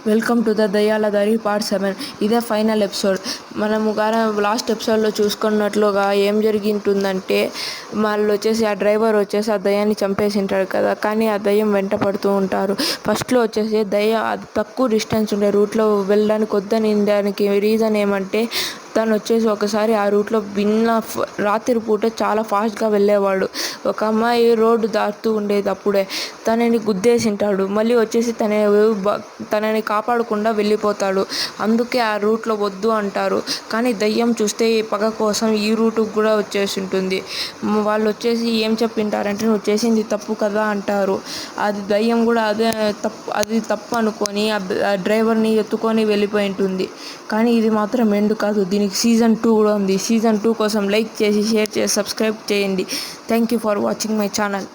Welcome to the దయ్యాల దారి part 7. ఇదే ఫైనల్ ఎపిసోడ్. మనము కానీ లాస్ట్ ఎపిసోడ్లో చూసుకున్నట్లుగా ఏం జరిగింటుందంటే, వాళ్ళు వచ్చేసి ఆ డ్రైవర్ వచ్చేసి ఆ దయ్యాన్ని చంపేసి ఉంటాడు కదా, కానీ ఆ దయ్యం వెంట పడుతూ ఉంటారు. ఫస్ట్లో వచ్చేసి దయ్య తక్కువ డిస్టెన్స్ ఉండే రూట్లో వెళ్ళడానికి వద్దని దానికి రీజన్ ఏమంటే, తను వచ్చేసి ఒకసారి ఆ రూట్లో రాత్రి పూట చాలా ఫాస్ట్గా వెళ్ళేవాడు. ఒక అమ్మాయి రోడ్డు దాటుతూ ఉండేది, అప్పుడే తనని గుద్దేసింటాడు. మళ్ళీ వచ్చేసి తనని కాపాడకుండా వెళ్ళిపోతాడు. అందుకే ఆ రూట్లో వద్దు అంటారు. కానీ దయ్యం చూస్తే ఈ పగ కోసం ఈ రూటుకు కూడా వచ్చేసి ఉంటుంది. వాళ్ళు వచ్చేసి ఏం చెప్పింటారంటే, నువ్వు చేసింది తప్పు కదా అంటారు. అది దయ్యం కూడా అది తప్పు అనుకొని ఆ డ్రైవర్ని ఎత్తుకొని వెళ్ళిపోయి ఉంటుంది. కానీ ఇది మాత్రం ఎండ్ కాదు, దీనికి సీజన్ 2 కూడా ఉంది. సీజన్ 2 కోసం లైక్ చేసి, షేర్ చేసి, సబ్స్క్రైబ్ చేయండి. Thank you for watching my channel.